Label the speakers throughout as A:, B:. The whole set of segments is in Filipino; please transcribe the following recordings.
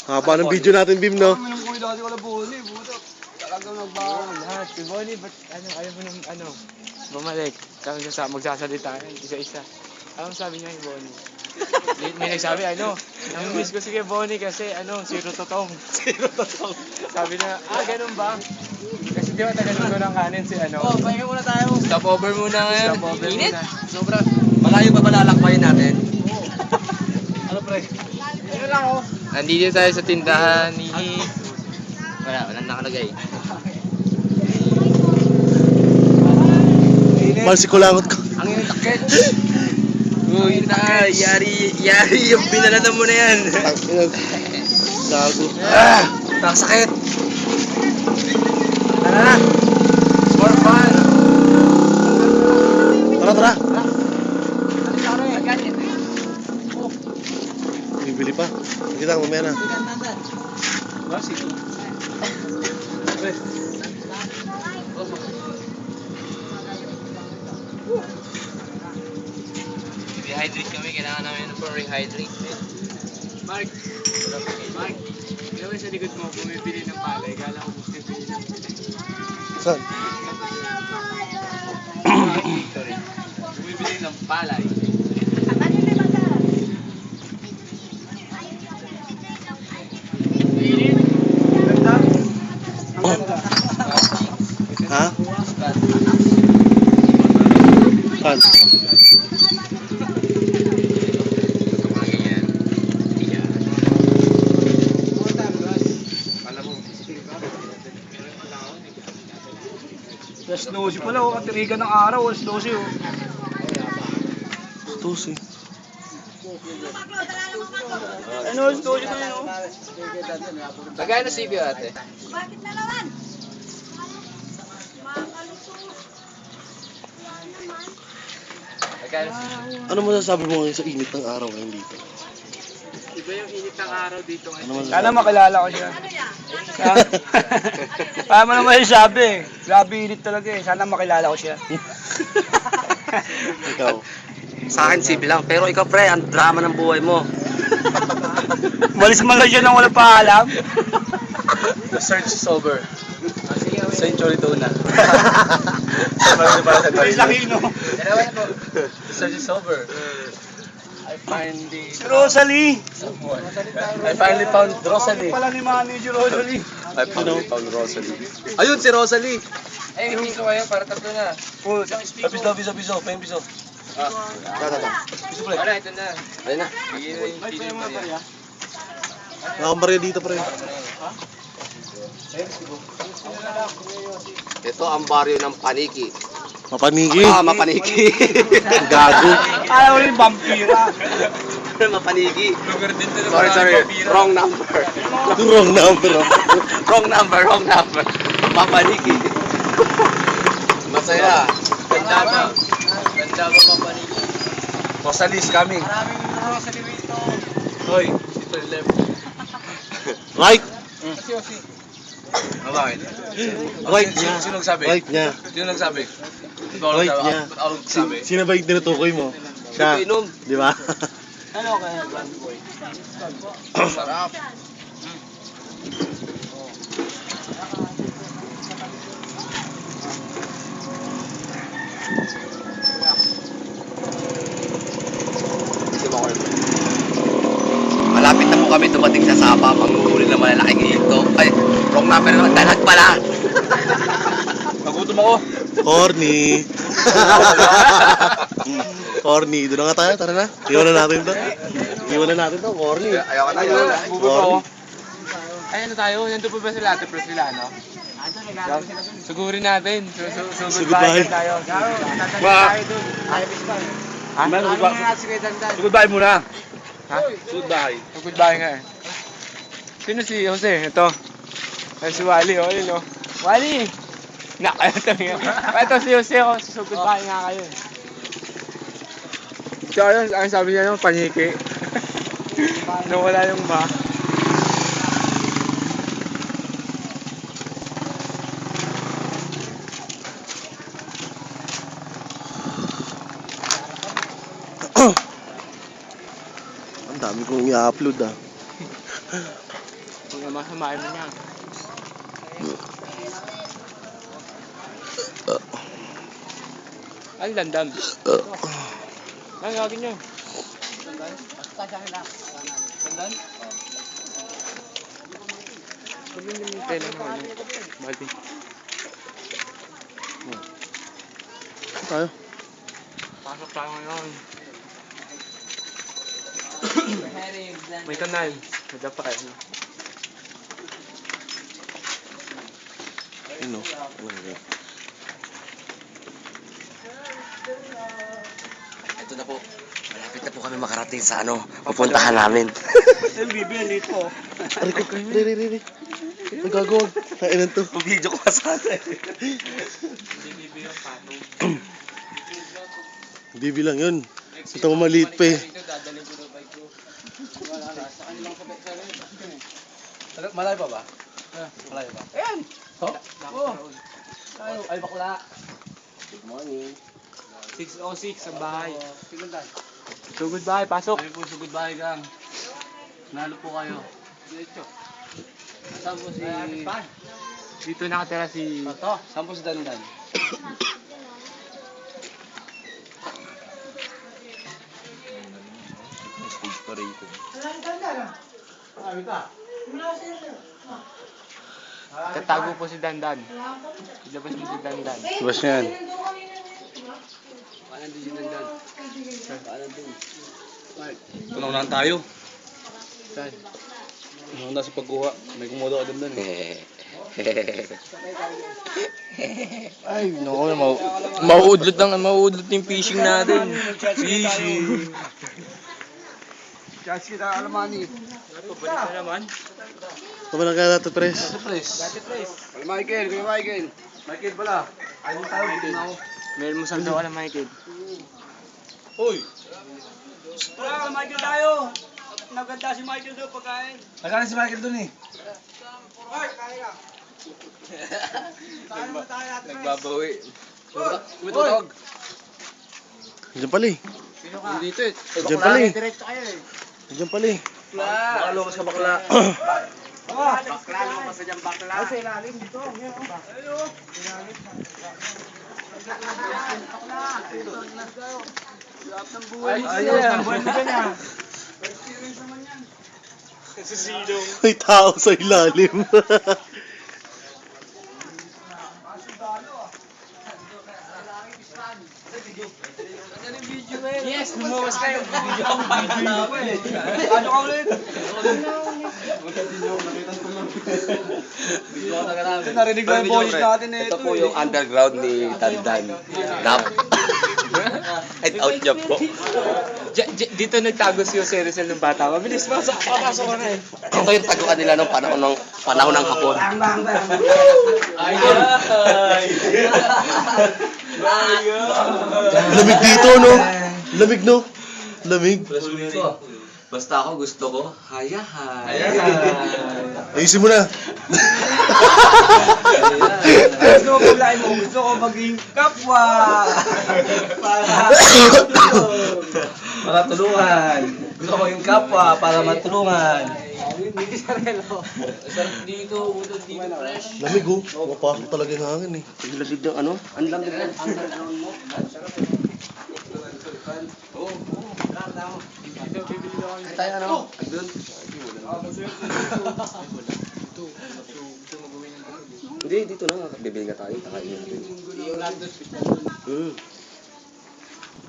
A: Haba ng video natin, Bim, no?
B: Kami nung kuya dati wala Bonnie, buto. Talagang nagbago.
C: Lahat. Si Bonnie, ba't ayaw mo nung bumalik? Kami magsasalita isa-isa. Anong sabi niya kay Bonnie? May nagsabi, namimiss ko si kay Bonnie kasi, zero totong. Zero totong. Sabi niya, ganun ba? Kasi di ba tagalog ko ng kanin si
B: Pahinga muna tayo.
C: Stop over muna ngayon. Stop over
B: Init.
C: muna.
B: Sobra.
D: Malayo pa ba lalakbayin natin?
B: Ano pre? Ayun lang oh.
C: Nandito tayo sa tindahan ni...
D: Walang nakalagay.
A: Marsikulangot ko.
D: Ang yung takit. Uy, yari yung pinalanan mo na yan.
A: Gago.
D: Nakasakit. Tara.
C: For fun!
A: Tara. Bibili pa. Kita ko mamaya na.
C: Rehydrate kami, kailangan namin rehydrate. Mark! Gawin sa likod mo, bumibili ng palay. Kala ko bumibili ng palay.
A: Saan?
C: Victory. Bumibili ng palay.
B: Ganda.
A: Ha? Saan?
B: Alas 12 pala oh, katirigan ng araw, alas 12 oh.
A: Tusi.
B: Ano, alas 12 na yun oh.
C: Magkano na CBO ate?
E: Bakit na naman?
C: Magkano CBO?
A: Ano masasabi mo ngayon sa init ng araw ngayon dito?
C: Iba yung init ng araw dito ngayon.
A: Ano masasabi?
B: Sana makilala ko siya. Kaya mo naman yung sabi eh. Grabe init talaga eh. Sana makilala ko siya.
A: Ikaw.
D: Sa akin, civil lang. Pero ikaw, pre, ang drama ng buhay mo.
B: Malis man lang siya nang wala pa alam.
C: The search is over. Century Tuna.
B: Malis Aquino.
C: Dalawa na po. The search is over. I finally...
B: Si Rosalie.
C: I finally found Rosalie.
B: Pala ni Manager Rosalie.
C: I finally found Rosalie. Ayun si Rosalie! Ay, piso kayo para tatlo na.
B: Oh,
D: Piso. Pa yung piso.
C: Wala, ito na.
D: Ayun na.
C: Bigyan na yung pili pa niya.
A: Nakabarya dito, pre.
D: Ito ang baryo ng Paniki.
A: Mapanigi.
D: Mapaniki.
A: Gago.
B: Alam mo rin, vampira.
D: Mapaniki.
C: Lugar din to
D: Sorry. Wrong number.
A: Wrong number.
D: Wrong number. Mapaniki. Masaya.
C: Ganda ba? Ganda ba mapaniki?
D: Rosalie is coming.
C: Maraming Rosalie rito.
D: Hoy, ito yung left.
A: Right.
C: Kasi.
D: Bakit?
A: Right niya.
D: Sino nagsabi?
A: Right niya.
D: Sino nagsabi?
A: Right niya.
D: Ano nagsabi?
A: Sino ba yung tinutukoy mo? Siya.
D: Hindi ko inom.
A: Di ba?
B: Ano kaya?
D: Sarap. Malapit na po kami dumating sa Sapa, manguhuli ng malalaking hito. Ay, wrong number naman, dalag pala.
B: Nagutom ako.
A: Corny. Corny. Doon na nga tayo. Tara na. Iwan na natin to. Corny.
D: Ayaw ka tayo.
A: Corny.
C: Ay, ano tayo? Nandun po ba sila ate Pres sila, no? Sugurin natin.
A: Sugod bahay.
C: tayo.
B: Ba?
C: Ha?
B: Sugod bahay muna.
C: Ha?
B: Sugod bahay.
C: Sugod bahay nga eh. Sino si Jose? Ito. Ay, si Wally, oh. Yun, oh. Wally! Ito si Jose, oh. Sugod bahay nga kayo. So, ang sabi niya yung paniki. Nawala yung ma.
A: Ang dami kong i-upload ah.
C: Kung naman samahin mo niya. Ay, landam. Ay, gagawin niyo. Landan? Sabihin niyo yung tela na ano. Baldi.
A: Tayo.
C: Pasok tayo ngayon. May kanal. Madapa kayo.
A: Ano?
D: Ito na po. Malapit na po kami makarating sa ano, pupuntahan namin.
A: Aray ko, re. Nagagawag. Kainan to.
D: Video ko pa sana eh.
A: Bibi lang yun. Ito mo maliit pa eh.
B: Malayo pa ba? Malayo pa. Ayan! Oh! Ay, bakla. Good morning.
C: 6:06 ang bahay.
B: Tingnan.
C: So goodbye, pasok.
B: Kami po sa goodbye gang. Nalo po kayo. Saan po si...
C: Dito nakatira si...
B: Ito. Saan po si Dandan?
D: Stage pa rito.
C: Tatago po si Dandan. Ilabas mo si Dandan.
A: Bas yan.
B: Paano din si Dandan? Paano din?
E: Tunaw tayo.
C: Saan?
E: Nung sa pagkuha, may kumuha ka doon eh.
D: Ay, naku, mauudlot yung fishing natin. Fishing.
B: Chas kita alamani.
C: Pabalik na naman.
A: Kapalang kaya natin, pres.
B: Kuya Michael. Michael pala. Ayun tayo, dito na ako.
C: Meron mo saan daw ka na Michael.
B: Wala, Michael tayo. Naganda si Michael doon pagkain. Naganda si Michael doon eh.
D: Nagbabawi.
B: Umututog.
A: Diyan pala eh.
B: Dito eh.
A: Diyan pala eh.
B: Diretso kayo eh.
A: Diyan pala eh.
B: Baka lumas ka bakla. Bakla, lumas ka dyan bakla. Ay, sa ilalim dito. Ayun. Ayos ng buwan na niya.
A: May tao sa ilalim.
B: Yes, lumawas kayo. Video ko eh. Ano ka ulit? Narinig ko yung boses natin eh.
D: Ito po yung underground ni Dandan. Nap. Head out niya po.
C: Dito nagtago si Jose Rizal ng bata. Mabilis, papasok ko na eh.
D: Ito yung taguan nila nung panahon ng hapon.
A: Lamig dito, no? Lamig, no? Lamig.
D: Basta ako gusto ko, hayahay.
A: Ayusin mo na.
B: Gusto ko paglain mo. Gusto ko maging kapwa. Para tulungan. Gusto ko maging kapwa para matulungan. Dito, udod dito fresh.
A: Lamig, oh. Mapasok talaga yung hangin, eh.
D: Ang lamig ng ano? Ang lamig ng
B: Underground mo.
D: tayo ano? Doon. Hindi, dito na. Bibili nga tayo. Kakainin natin.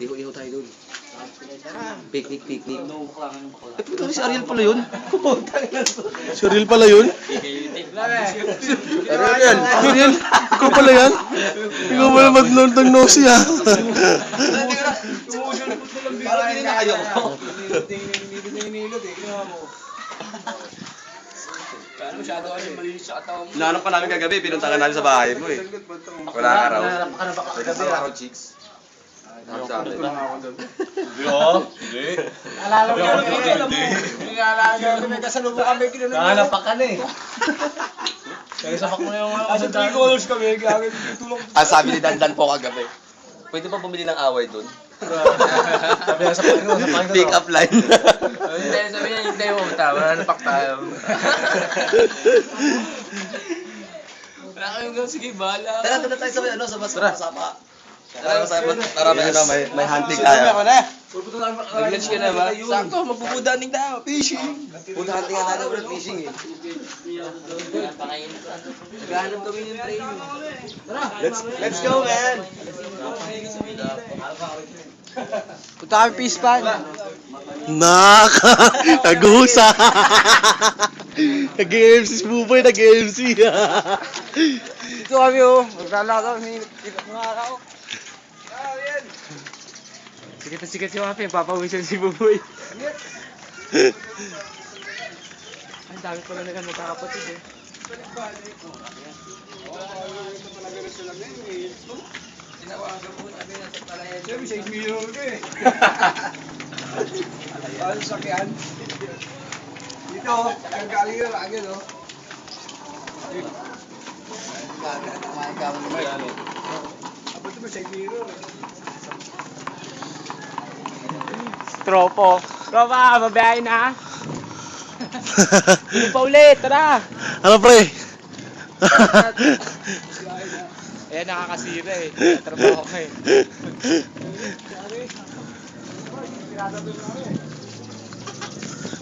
D: Iho tayo doon. Picnic. Eh, puto si Ariel pala yun.
A: Si Ariel pala yun? Ariel, ikaw pala yan? Ikaw pala mag-nontang nosi, ha?
D: Parang hindi na kayo. Nanap ka namin kagabi, pinuntahan namin sa bahay mo eh. Wala ka raw. Wala ka raw, chicks. Ano sabi?
B: Alala mo kami. Hindi alala mo kami. Kasalubong kami. Nahanapak ka na eh. Kaya sapak mo na yung mga kasi 3 colors kami. Kaya tulong.
D: Ang sabi ni Dandan po kagabi, pwede ba bumili ng away doon?
B: Sabi na sa pakin ko.
D: Pick up line.
C: Hindi, sabi niya, hindi mo mata. Wala na pak tayo. Wala kayong gawin. Sige, bahala.
A: Tara, doon na tayo sa sapa.
D: Tara, may hunting tayo.
C: Nag-lunch ka na ba? Sakto, magpupudaning tayo. Fishing.
A: Food hunting nga tayo, ulit fishing eh.
C: Naghahanap kami ng train.
A: Let's go, man!
C: Punta kami fish pan.
A: Nakagusa! Nag-MC si Buboy, nag-MC.
C: Dito kami oh. Maglalakaw. Nakakao. Sikat na sikat si Wafi. Papawisan si Buboy. Ang dami pala na magkakapatid eh.
B: Siyempre, sa mirror ka eh. Ano sakyan? Dito, kagaling yun, agad oh. Abot mo sa mirror eh.
C: Tropo. Tropa, mabiyahe na. Hindi pa ulit, tara.
A: Ano pre?
C: Ayan, nakakasira eh. Trabaho ka eh.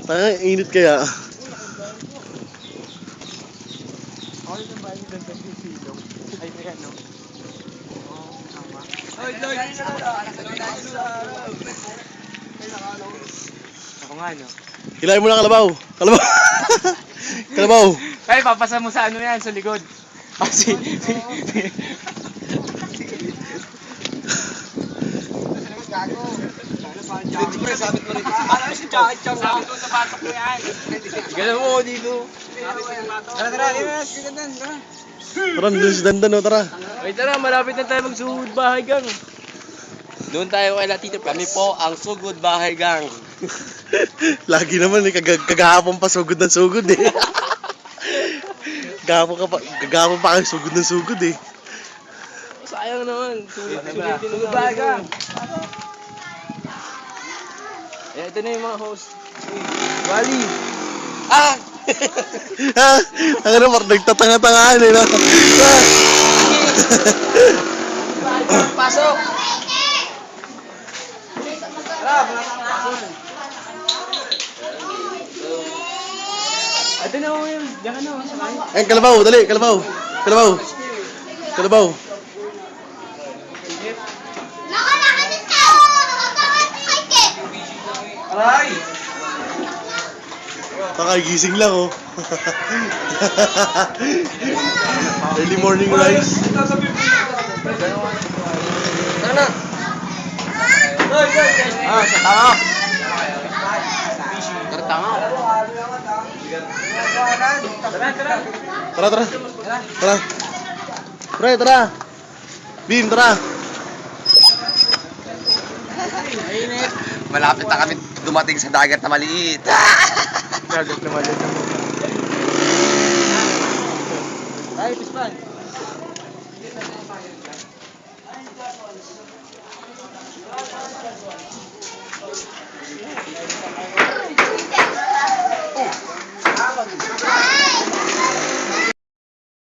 A: Tanga, init kaya.
C: Ako rin ang bahay ng ganda yung silong. Ay, teka, no? Oo, tama. Ako nga, no?
A: Hilahin mo na kalabaw. Kalabaw. Kalabaw.
C: Ay, papasa mo sa ano yan, sa likod. Kasi,
B: Sabit mo rin. Parang si Chaki Chang.
C: sabi ko sa batok mo yan. Gano'n mo dito.
B: Tara, tara.
A: Tara, doon si Dandan o, tara.
C: Ay, tara, malapit na tayo magsuhod bahay gang. Doon tayo kay Latito.
A: Kami po ang Sugod Bahay Gang. Lagi naman eh, kagahapon pa sugod ng sugod eh. Kagahapon pa kayo sugod ng sugod eh.
C: Sayang naman.
B: Sugod bahay gang.
C: Eh, ito na yung mga host.
B: Wally.
A: Ah! Ang ano, parang nagtatanga-tangaan eh. No?
C: Pasok! Ito na mo yun. Diyan ka na. Sakay.
A: Ayun, kalabaw, dali, kalabaw. Kalabaw. Kalabaw.
B: Aray!
A: Kakagising lang oh. Early morning rise.
B: Tara na.
C: Ah, sa tama. Tara, tama.
A: Tara, tara. Tara. Pre, tara. Bin, tara.
D: Malapit na kami dumating sa dagat na maliit.
C: Gagat na malit na mo. Ay, pispan.